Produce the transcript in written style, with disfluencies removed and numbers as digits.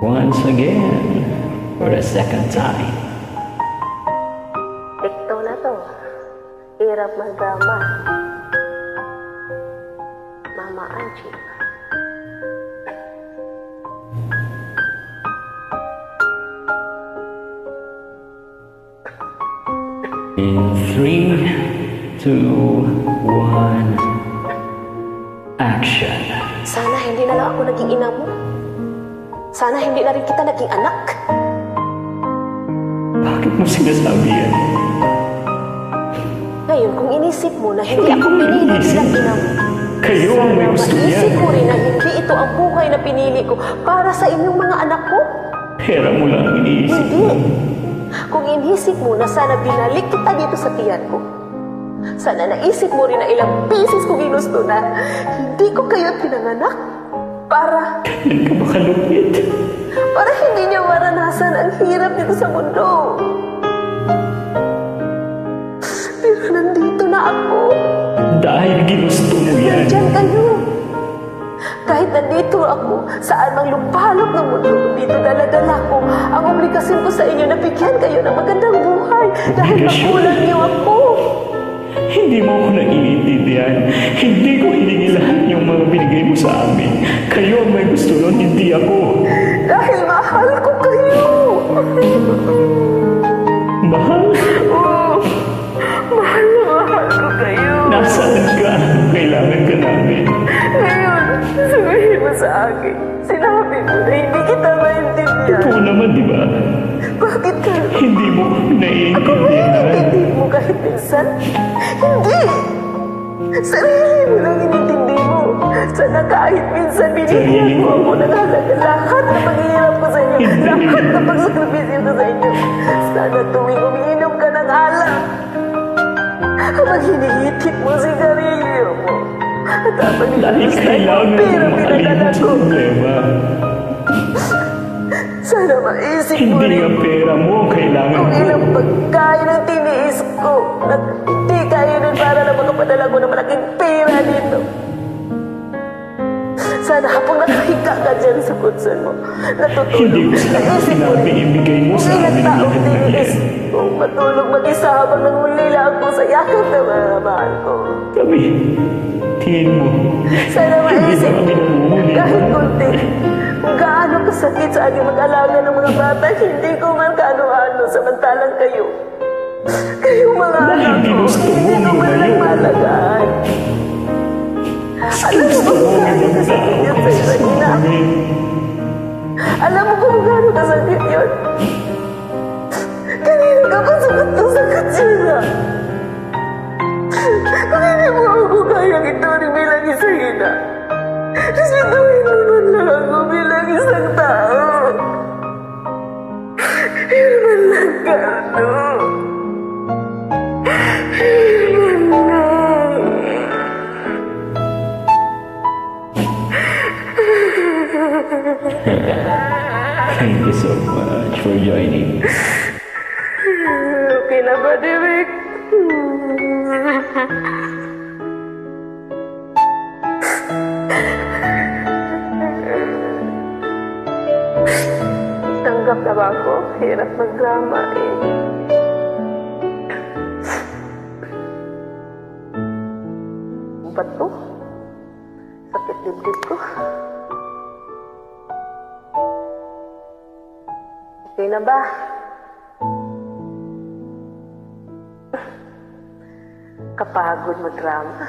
Once again, for the second time. Tikto na to. Hirap magdrama. Mama Angie. In 3, 2, 1, action. Sana hindi na lang ako naging ina mo. Sana hindi na rin kita naging anak. Bakit mo sinasabi yan? Ngayon, kung inisip mo na hindi ako pinili bilang ina mo, Kayo ang may gusto niya. maisip mo rin na hindi ito ang buhay na pinili ko para sa inyong mga anak ko. Pera mo lang ang iniisip Hindi. mo. Kung inisip mo na sana binalik kita dito sa tiyan ko, sana naisip mo rin na ilang beses ko ginusto na hindi ko kayo pinanganak para Yan ka ba kalupit? hindi niyo maranasan ang hirap dito sa mundo. Pero nandito na ako. Dahil ginusto mo yan. Nandyan kayo. Kahit nandito ako, saan mang lupalop ng mundo, dito dala-dala ko ang obligasyon ko sa inyo na bigyan kayo ng magandang buhay dahil Obligasyon? magulang niyo ako. Hindi mo ako naiintindihan. Hindi ko hiningi lahat yung mga binigay mo sa amin. Kayo ang may gusto nun, hindi ako. Dahil mahal ko kayo. Mahal? Oh, mahal ko kayo. Nasaan ka? Kailangan ka namin. Ngayon, sabihin mo sa akin, sinabi mo na hindi kita maintindihan. Oo naman, di ba? Bakit ka? Hindi mo Ako naiintindihan. hindi mo kahit minsan? Hindi! Sarili mo lang inintindi mo. Sana kahit minsan binigyan mo ako ng halaga lahat na paghihirap ko sa inyo. Hindi. Lahat na pagsakripisyo ko sa inyo. Sana tuwing umiinom ka ng alak, habang hinihitit mo sigarilyo mo, at habang Dahil nililistay mo kailangan ang pera mo pinadala makalimot sa ko, problema. sana maisip mo Hindi rin ang pera mo ang kailangan kung ko. ilang pagkain ang tiniis ko na hindi kainin para na makapadala ko ng malaking pera dito. Sana habang nakahiga ka dyan sa kutsan mo, Hindi natutulog, ko sila naisip mo sinabi rin ibigay mo kung sa ilang amin ang taong lahat ng tiniis yan. kung matulog mag-isa habang nangulila ako sa yakap ng mga mahal ko. Kami, tingin mo, Sana hindi maisip ba kami mo, namumuli? kahit kunti, kung gaano kasakit sa aking mag-alaga ng mga bata, hindi ko man kaano-ano samantalang kayo. Kayong mga Dahil anak ko, ginusto mo hindi ko man lang lumayo. malagaan. Alam mo Gusto kung mo gaano kasakit yun sa isang ina? amin. Alam mo kung gaano kasakit yun? Kanina ka pa sakit sila. Kung hindi mo ako kayang ituring bilang isang ina, respetuhin mo man lang ako bilang isang tao. Hindi man lang gano. Hindi man lang. Thank you so much for joining. Okay na ba, Derek? Tanggap na ba ako? Hirap magdrama eh. Ba't to? Sakit dibdib ko. Okay na ba? Kapagod magdrama.